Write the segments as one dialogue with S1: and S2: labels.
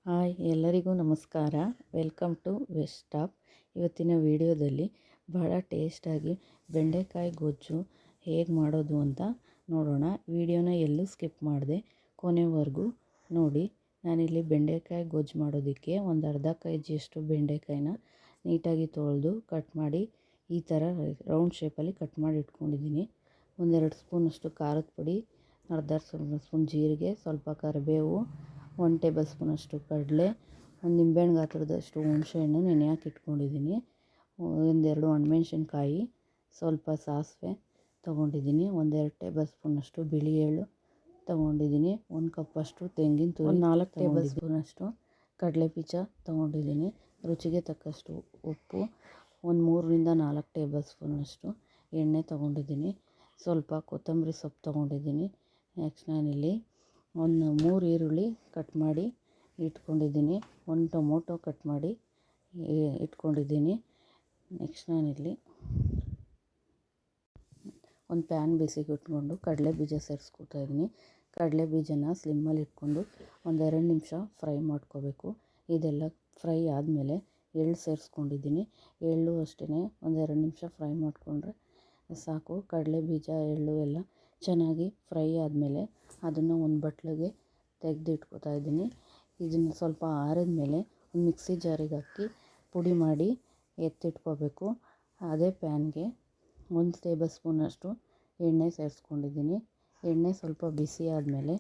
S1: Hi ಎಲ್ಲರಿಗೂ ನಮಸ್ಕಾರ. Welcome to West Stop. ಇವತ್ತಿನ ವಿಡಿಯೋದಲ್ಲಿ ಬಹಳ ಟೇಸ್ಟಾಗಿ ಬೆಂಡೆಕಾಯಿ ಗೊಜ್ಜು ಹೇಗೆ ಮಾಡೋದು ಅಂತ ನೋಡೋಣ. ವಿಡಿಯೋನ ಎಲ್ಲೂ ಸ್ಕಿಪ್ ಮಾಡಿದೆ ಕೊನೆವರೆಗೂ ನೋಡಿ. ನಾನಿಲ್ಲಿ ಬೆಂಡೆಕಾಯಿ ಗೊಜ್ಜು ಮಾಡೋದಕ್ಕೆ ಒಂದು ಅರ್ಧ kg ಬೆಂಡೆಕಾಯಿನ ನೀಟಾಗಿ ತೊಳೆದು ಕಟ್ ಮಾಡಿ ಈ ಥರ ರೌಂಡ್ ಶೇಪಲ್ಲಿ ಕಟ್ ಮಾಡಿ ಇಟ್ಕೊಂಡಿದ್ದೀನಿ. ಒಂದೆರಡು ಸ್ಪೂನಷ್ಟು ಖಾರದ ಪುಡಿ, ಅರ್ಧ ಸ್ಪೂನ್ ಜೀರಿಗೆ, ಸ್ವಲ್ಪ ಕರಿಬೇವು, 1 ಟೇಬಲ್ ಸ್ಪೂನಷ್ಟು ಕಡಲೆ, ಒಂದು ನಿಂಬೆಹಣ್ಣು ಗಾತ್ರದಷ್ಟು ಹುಣಸೆಹಣ್ಣು ನೆನೆ ಹಾಕಿ ಇಟ್ಕೊಂಡಿದ್ದೀನಿ. ಒಂದೆರಡು ಒಣಮೆಣ್ಸಿನ್ಕಾಯಿ, ಸ್ವಲ್ಪ ಸಾಸಿವೆ ತೊಗೊಂಡಿದ್ದೀನಿ, 1-2 ಟೇಬಲ್ ಸ್ಪೂನಷ್ಟು ಬಿಳಿ ಎಳ್ಳು ತೊಗೊಂಡಿದ್ದೀನಿ, 1 ಕಪ್ಪಷ್ಟು ತೆಂಗಿನ ತುರಿ, 4 ಟೇಬಲ್ ಸ್ಪೂನಷ್ಟು ಕಡಲೆ ಬೀಜ ತೊಗೊಂಡಿದ್ದೀನಿ, ರುಚಿಗೆ ತಕ್ಕಷ್ಟು ಉಪ್ಪು, 3-4 ಟೇಬಲ್ ಸ್ಪೂನಷ್ಟು ಎಣ್ಣೆ ತೊಗೊಂಡಿದ್ದೀನಿ, ಸ್ವಲ್ಪ ಕೊತ್ತಂಬರಿ ಸೊಪ್ಪು ತೊಗೊಂಡಿದ್ದೀನಿ. ನೆಕ್ಸ್ಟ್ ನಾನಿಲ್ಲಿ 3 ಈರುಳ್ಳಿ ಕಟ್ ಮಾಡಿ ಇಟ್ಕೊಂಡಿದ್ದೀನಿ, 1 ಟೊಮೊಟೊ ಕಟ್ ಮಾಡಿ ಇಟ್ಕೊಂಡಿದ್ದೀನಿ. ನೆಕ್ಸ್ಟ್ ನಾನಿಲ್ಲಿ ಒಂದು ಪ್ಯಾನ್ ಬಿಸಿಗೆ ಇಟ್ಕೊಂಡು ಕಡಲೆ ಬೀಜ ಸೇರಿಸ್ಕೊತಾ ಇದ್ದೀನಿ. ಕಡಲೆ ಬೀಜನ ಸ್ಲಿಮ್ಮಲ್ಲಿ ಇಟ್ಕೊಂಡು 1-2 ನಿಮಿಷ ಫ್ರೈ ಮಾಡ್ಕೋಬೇಕು. ಇದೆಲ್ಲ ಫ್ರೈ ಆದಮೇಲೆ ಎಳ್ಳು ಸೇರಿಸ್ಕೊಂಡಿದ್ದೀನಿ. ಎಳ್ಳು ಅಷ್ಟೇ 1-2 ನಿಮಿಷ ಫ್ರೈ ಮಾಡಿಕೊಂಡ್ರೆ ಸಾಕು. ಕಡಲೆ ಬೀಜ ಎಳ್ಳು ಎಲ್ಲ ಚೆನ್ನಾಗಿ ಫ್ರೈ ಆದಮೇಲೆ ಅದನ್ನು ಒಂದು ಬಟ್ಲಿಗೆ ತೆಗೆದಿಟ್ಕೋತಾ ಇದ್ದೀನಿ. ಇದನ್ನು ಸ್ವಲ್ಪ ಆರಿದ ಮೇಲೆ ಒಂದು ಮಿಕ್ಸಿ ಜಾರಿಗೆ ಹಾಕಿ ಪುಡಿ ಮಾಡಿ ಎತ್ತಿಟ್ಕೋಬೇಕು. ಅದೇ ಪ್ಯಾನ್ಗೆ 1 ಟೇಬಲ್ ಸ್ಪೂನಷ್ಟು ಎಣ್ಣೆ ಸೇರಿಸ್ಕೊಂಡಿದ್ದೀನಿ. ಎಣ್ಣೆ ಸ್ವಲ್ಪ ಬಿಸಿ ಆದಮೇಲೆ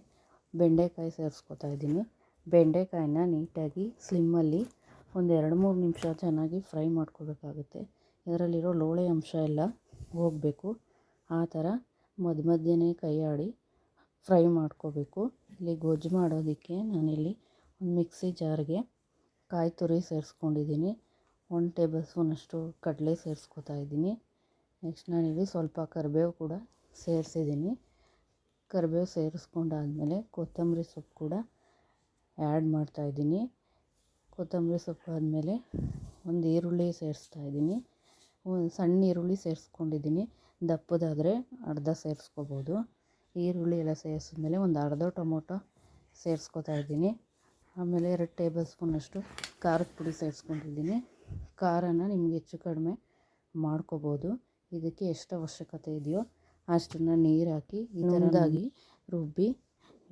S1: ಬೆಂಡೆಕಾಯಿ ಸೇರಿಸ್ಕೊತಾ ಇದ್ದೀನಿ. ಬೆಂಡೆಕಾಯಿನ ನೀಟಾಗಿ ಸ್ಲಿಮ್ಮಲ್ಲಿ ಒಂದು 2-3 ನಿಮಿಷ ಚೆನ್ನಾಗಿ ಫ್ರೈ ಮಾಡ್ಕೋಬೇಕಾಗುತ್ತೆ. ಇದರಲ್ಲಿರೋ ಲೋಳೆ ಅಂಶ ಎಲ್ಲ ಹೋಗಬೇಕು. ಆ ಥರ ಮಧ್ಯನೇ ಕೈ ಆಡಿ ಫ್ರೈ ಮಾಡ್ಕೋಬೇಕು. ಇಲ್ಲಿ ಗೊಜ್ಜು ಮಾಡೋದಕ್ಕೆ ನಾನಿಲ್ಲಿ ಒಂದು ಮಿಕ್ಸಿ ಜಾರ್ಗೆ ಕಾಯಿ ತುರಿ ಸೇರಿಸ್ಕೊಂಡಿದ್ದೀನಿ, 1 ಟೇಬಲ್ ಸ್ಪೂನಷ್ಟು ಕಡಲೆ ಸೇರಿಸ್ಕೊತಾ ಇದ್ದೀನಿ. ನೆಕ್ಸ್ಟ್ ನಾನಿಲ್ಲಿ ಸ್ವಲ್ಪ ಕರಿಬೇವು ಕೂಡ ಸೇರಿಸಿದ್ದೀನಿ. ಕರಿಬೇವು ಸೇರಿಸ್ಕೊಂಡಾದಮೇಲೆ ಕೊತ್ತಂಬರಿ ಸೊಪ್ಪು ಕೂಡ ಆ್ಯಡ್ ಮಾಡ್ತಾಯಿದ್ದೀನಿ. ಕೊತ್ತಂಬರಿ ಸೊಪ್ಪು ಆದಮೇಲೆ ಒಂದು ಈರುಳ್ಳಿ ಸೇರಿಸ್ತಾಯಿದ್ದೀನಿ. ಒಂದು ಸಣ್ಣ ಈರುಳ್ಳಿ ಸೇರಿಸ್ಕೊಂಡಿದ್ದೀನಿ, ದಪ್ಪದಾದರೆ ಅರ್ಧ ಸೇರಿಸ್ಕೋಬೋದು. ಈರುಳ್ಳಿ ಎಲ್ಲ ಸೇರಿಸಿದ್ಮೇಲೆ ಒಂದು ಅರ್ಧ ಟೊಮೊಟೊ ಸೇರಿಸ್ಕೊತಾ ಇದ್ದೀನಿ. ಆಮೇಲೆ 2 ಟೇಬಲ್ ಸ್ಪೂನಷ್ಟು ಖಾರದ ಪುಡಿ ಸೇರಿಸ್ಕೊಂಡಿದ್ದೀನಿ. ಖಾರನ ನಿಮ್ಗೆ ಹೆಚ್ಚು ಕಡಿಮೆ ಮಾಡ್ಕೋಬೋದು. ಇದಕ್ಕೆ ಎಷ್ಟು ಅವಶ್ಯಕತೆ ಇದೆಯೋ ಅಷ್ಟನ್ನು ನೀರು ಹಾಕಿ ಇದರದಾಗಿ ರುಬ್ಬಿ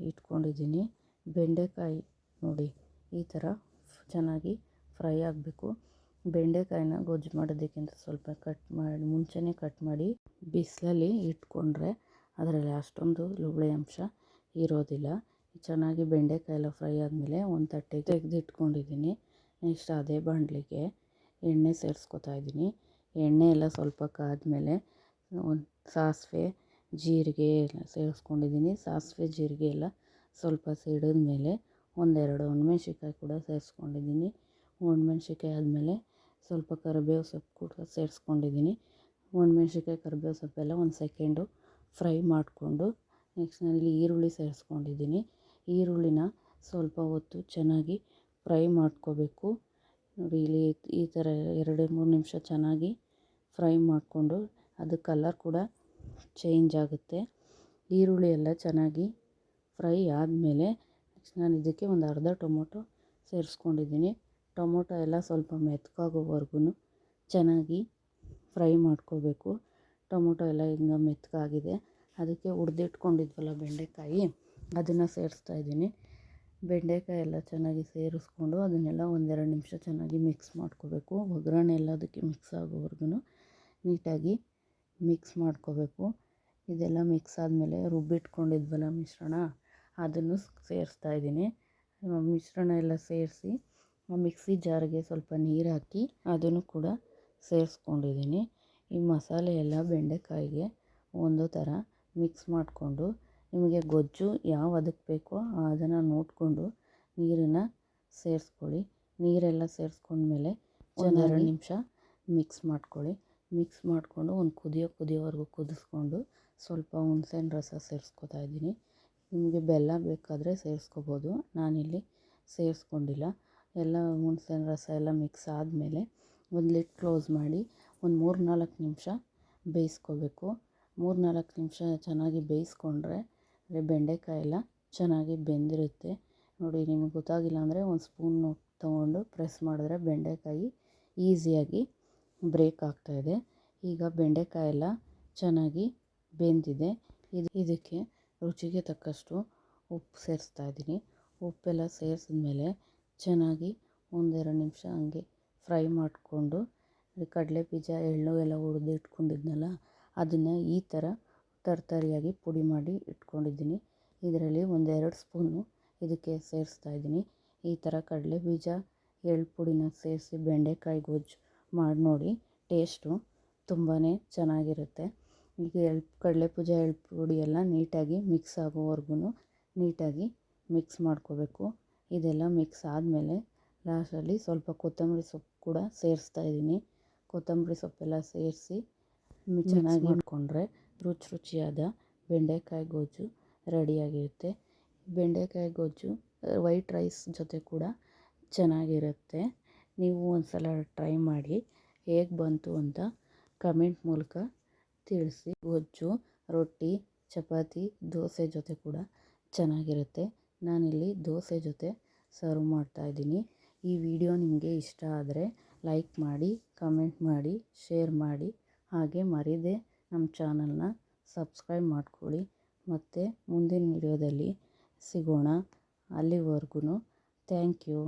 S1: ಇಟ್ಕೊಂಡಿದ್ದೀನಿ. ಬೆಂಡೆಕಾಯಿ ನೋಡಿ ಈ ಥರ ಚೆನ್ನಾಗಿ ಫ್ರೈ ಆಗಬೇಕು. ಬೆಂಡೆಕಾಯಿನ ಗೊಜ್ಜು ಮಾಡೋದಕ್ಕಿಂತ ಸ್ವಲ್ಪ ಮುಂಚೆನೇ ಕಟ್ ಮಾಡಿ ಬಿಸಿಲಲ್ಲಿ ಇಟ್ಕೊಂಡ್ರೆ ಅದರಲ್ಲಿ ಅಷ್ಟೊಂದು ಲೋಳೆ ಅಂಶ ಇರೋದಿಲ್ಲ. ಚೆನ್ನಾಗಿ ಬೆಂಡೆಕಾಯಿ ಎಲ್ಲ ಫ್ರೈ ಆದಮೇಲೆ ಒಂದು ತಟ್ಟೆಗೆ ತೆಗೆದಿಟ್ಕೊಂಡಿದ್ದೀನಿ. ನೆಕ್ಸ್ಟ್ ಅದೇ ಬಾಣಲಿಗೆ ಎಣ್ಣೆ ಸೇರಿಸ್ಕೊತಾ ಇದ್ದೀನಿ. ಎಣ್ಣೆ ಎಲ್ಲ ಸ್ವಲ್ಪ ಕಾದ್ಮೇಲೆ ಒಂದು ಸಾಸಿವೆ, ಜೀರಿಗೆ ಎಲ್ಲ ಸೇರಿಸ್ಕೊಂಡಿದ್ದೀನಿ. ಸಾಸಿವೆ ಜೀರಿಗೆ ಎಲ್ಲ ಸ್ವಲ್ಪ ಸಿಡಿದ ಮೇಲೆ 1-2 ಒಣಮೆಣ್ಸಿನ್ಕಾಯಿ ಕೂಡ ಸೇರಿಸ್ಕೊಂಡಿದ್ದೀನಿ. ಒಣಮೆಣ್ಸಿನ್ಕಾಯಿ ಆದಮೇಲೆ ಸ್ವಲ್ಪ ಕರಿಬೇವು ಸೊಪ್ಪು ಕೂಡ ಸೇರಿಸ್ಕೊಂಡಿದ್ದೀನಿ. ಒಣಮೆಣ್ಸಿನ್ಕಾಯಿ ಕರಿಬೇವು ಸೊಪ್ಪೆಲ್ಲ 1 ಸೆಕೆಂಡು ಫ್ರೈ ಮಾಡಿಕೊಂಡು ನೆಕ್ಸ್ಟ್ ನಾನಿಲ್ಲಿ ಈರುಳ್ಳಿ ಸೇರಿಸ್ಕೊಂಡಿದ್ದೀನಿ. ಈರುಳ್ಳಿನ ಸ್ವಲ್ಪ ಹೊತ್ತು ಚೆನ್ನಾಗಿ ಫ್ರೈ ಮಾಡ್ಕೋಬೇಕು. ನೋಡಿ ಇಲ್ಲಿ ಈ ಥರ 2-3 ನಿಮಿಷ ಚೆನ್ನಾಗಿ ಫ್ರೈ ಮಾಡಿಕೊಂಡು ಅದು ಕಲರ್ ಕೂಡ ಚೇಂಜ್ ಆಗುತ್ತೆ. ಈರುಳ್ಳಿ ಎಲ್ಲ ಚೆನ್ನಾಗಿ ಫ್ರೈ ಆದಮೇಲೆ ನೆಕ್ಸ್ಟ್ ನಾನು ಇದಕ್ಕೆ ಒಂದು ಅರ್ಧ ಟೊಮೊಟೊ ಸೇರಿಸ್ಕೊಂಡಿದ್ದೀನಿ. ಟೊಮೊಟೊ ಎಲ್ಲ ಸ್ವಲ್ಪ ಮೆತ್ತಗಾಗೋವರೆಗೂ ಚೆನ್ನಾಗಿ ಫ್ರೈ ಮಾಡ್ಕೋಬೇಕು. ಟೊಮೊಟೊ ಎಲ್ಲ ಹಿಂಗೆ ಮೆತ್ತಗಾಗಿದೆ. ಅದಕ್ಕೆ ಹುರಿದಿಟ್ಕೊಂಡಿದ್ವಲ್ಲ ಬೆಂಡೆಕಾಯಿ, ಅದನ್ನು ಸೇರಿಸ್ತಾ ಇದ್ದೀನಿ. ಬೆಂಡೆಕಾಯಿ ಎಲ್ಲ ಚೆನ್ನಾಗಿ ಸೇರಿಸ್ಕೊಂಡು ಅದನ್ನೆಲ್ಲ 1-2 ನಿಮಿಷ ಚೆನ್ನಾಗಿ ಮಿಕ್ಸ್ ಮಾಡ್ಕೋಬೇಕು. ಒಗ್ಗರಣೆ ಎಲ್ಲ ಅದಕ್ಕೆ ಮಿಕ್ಸ್ ಆಗೋವರೆಗೂ ನೀಟಾಗಿ ಮಿಕ್ಸ್ ಮಾಡ್ಕೋಬೇಕು. ಇದೆಲ್ಲ ಮಿಕ್ಸ್ ಆದಮೇಲೆ ರುಬ್ಬಿಟ್ಕೊಂಡಿದ್ವಲ್ಲ ಮಿಶ್ರಣ, ಅದನ್ನು ಸೇರಿಸ್ತಾ ಇದ್ದೀನಿ. ಮಿಶ್ರಣ ಎಲ್ಲ ಸೇರಿಸಿ ಮಿಕ್ಸಿ ಜಾರ್ಗೆ ಸ್ವಲ್ಪ ನೀರು ಹಾಕಿ ಅದನ್ನು ಕೂಡ ಸೇರಿಸ್ಕೊಂಡಿದ್ದೀನಿ. ಈ ಮಸಾಲೆ ಎಲ್ಲ ಬೆಂಡೆಕಾಯಿಗೆ ಒಂದು ಥರ ಮಿಕ್ಸ್ ಮಾಡಿಕೊಂಡು ನಿಮಗೆ ಗೊಜ್ಜು ಯಾವ ಅದಕ್ಕೆ ಬೇಕೋ ಅದನ್ನು ನೋಡಿಕೊಂಡು ನೀರನ್ನು ಸೇರಿಸ್ಕೊಳ್ಳಿ. ನೀರೆಲ್ಲ ಸೇರಿಸ್ಕೊಂಡ್ಮೇಲೆ 1-2 ನಿಮಿಷ ಮಿಕ್ಸ್ ಮಾಡ್ಕೊಳ್ಳಿ. ಮಿಕ್ಸ್ ಮಾಡಿಕೊಂಡು ಒಂದು ಕುದಿಯೋವರೆಗೂ ಕುದಿಸ್ಕೊಂಡು ಸ್ವಲ್ಪ ಹುಣಸೆಹಣ್ಣು ರಸ ಸೇರಿಸ್ಕೊತಾ ಇದ್ದೀನಿ. ನಿಮಗೆ ಬೆಲ್ಲ ಬೇಕಾದರೆ ಸೇರಿಸ್ಕೋಬೋದು, ನಾನಿಲ್ಲಿ ಸೇರಿಸ್ಕೊಂಡಿಲ್ಲ. ಎಲ್ಲ ಹುಣಸೆಹಣ್ಣು ರಸ ಎಲ್ಲ ಮಿಕ್ಸ್ ಆದಮೇಲೆ ಒಂದು ಲಿಡ್ ಕ್ಲೋಸ್ ಮಾಡಿ ಒಂದು 3-4 ನಿಮಿಷ ಬೇಯಿಸ್ಕೋಬೇಕು. 3-4 ನಿಮಿಷ ಚೆನ್ನಾಗಿ ಬೇಯಿಸ್ಕೊಂಡ್ರೆ ಬೆಂಡೆಕಾಯಿ ಎಲ್ಲ ಚೆನ್ನಾಗಿ ಬೆಂದಿರುತ್ತೆ. ನೋಡಿ, ನಿಮಗೆ ಗೊತ್ತಾಗಿಲ್ಲ ಅಂದರೆ ಒಂದು ಸ್ಪೂನು ತೊಗೊಂಡು ಪ್ರೆಸ್ ಮಾಡಿದ್ರೆ ಬೆಂಡೆಕಾಯಿ ಈಸಿಯಾಗಿ ಬ್ರೇಕ್ ಆಗ್ತಾಯಿದೆ. ಈಗ ಬೆಂಡೆಕಾಯಿ ಎಲ್ಲ ಚೆನ್ನಾಗಿ ಬೆಂದಿದೆ. ಇದಕ್ಕೆ ರುಚಿಗೆ ತಕ್ಕಷ್ಟು ಉಪ್ಪು ಸೇರಿಸ್ತಾ ಇದ್ದೀನಿ. ಉಪ್ಪೆಲ್ಲ ಸೇರಿಸಿದ್ಮೇಲೆ ಚೆನ್ನಾಗಿ ಒಂದೆರಡು ನಿಮಿಷ ಹಂಗೆ ಫ್ರೈ ಮಾಡಿಕೊಂಡು ಕಡಲೆ ಬೀಜ ಎಳ್ಳು ಎಲ್ಲ ಹುರಿದು ಇಟ್ಕೊಂಡಿದ್ನಲ್ಲ ಅದನ್ನು ಈ ಥರ ತರ್ತರಿಯಾಗಿ ಪುಡಿ ಮಾಡಿ ಇಟ್ಕೊಂಡಿದ್ದೀನಿ. ಇದರಲ್ಲಿ ಒಂದೆರಡು ಸ್ಪೂನು ಇದಕ್ಕೆ ಸೇರಿಸ್ತಾ ಇದ್ದೀನಿ. ಈ ಥರ ಕಡಲೆ ಬೀಜ ಎಳ್ಳು ಪುಡಿನ ಸೇರಿಸಿ ಬೆಂಡೆಕಾಯಿ ಗೊಜ್ಜು ಮಾಡಿ ನೋಡಿ, ಟೇಸ್ಟು ತುಂಬಾ ಚೆನ್ನಾಗಿರುತ್ತೆ. ಈಗ ಕಡಲೆ ಬೀಜ ಎಳ್ಳು ಪುಡಿ ಎಲ್ಲ ನೀಟಾಗಿ ಮಿಕ್ಸ್ ಆಗೋವರೆಗೂ ನೀಟಾಗಿ ಮಿಕ್ಸ್ ಮಾಡ್ಕೋಬೇಕು. ಇದೆಲ್ಲ ಮಿಕ್ಸ್ ಆದಮೇಲೆ ಲಾಸ್ಟಲ್ಲಿ ಸ್ವಲ್ಪ ಕೊತ್ತಂಬರಿ ಸೊಪ್ಪು ಕೂಡ ಸೇರಿಸ್ತಾ ಇದ್ದೀನಿ. ಕೊತ್ತಂಬರಿ ಸೊಪ್ಪೆಲ್ಲ ಸೇರಿಸಿ ಚೆನ್ನಾಗಿ ಮಾಡಿಕೊಂಡ್ರೆ ರುಚಿಯಾದ ಬೆಂಡೆಕಾಯಿ ಗೊಜ್ಜು ರೆಡಿಯಾಗಿರುತ್ತೆ. ಬೆಂಡೆಕಾಯಿ ಗೊಜ್ಜು ವೈಟ್ ರೈಸ್ ಜೊತೆ ಕೂಡ ಚೆನ್ನಾಗಿರುತ್ತೆ. ನೀವು ಒಂದು ಸಲ ಟ್ರೈ ಮಾಡಿ ಹೇಗೆ ಬಂತು ಅಂತ ಕಮೆಂಟ್ ಮೂಲಕ ತಿಳಿಸಿ. ಗೊಜ್ಜು ರೊಟ್ಟಿ, ಚಪಾತಿ, ದೋಸೆ ಜೊತೆ ಕೂಡ ಚೆನ್ನಾಗಿರುತ್ತೆ. ನಾನಿಲ್ಲಿ ದೋಸೆ ಜೊತೆ ಸರ್ವ್ ಮಾಡ್ತಾಯಿದ್ದೀನಿ. ಈ ವಿಡಿಯೋ ನಿಮಗೆ ಇಷ್ಟ ಆದರೆ ಲೈಕ್ ಮಾಡಿ, ಕಮೆಂಟ್ ಮಾಡಿ, ಶೇರ್ ಮಾಡಿ. ಹಾಗೆ ಮರೀದೆ ನಮ್ಮ ಚಾನಲ್ನ ಸಬ್ಸ್ಕ್ರೈಬ್ ಮಾಡ್ಕೊಳ್ಳಿ. ಮತ್ತು ಮುಂದಿನ ವಿಡಿಯೋದಲ್ಲಿ ಸಿಗೋಣ. ಅಲ್ಲಿವರೆಗೂ ಥ್ಯಾಂಕ್ ಯು.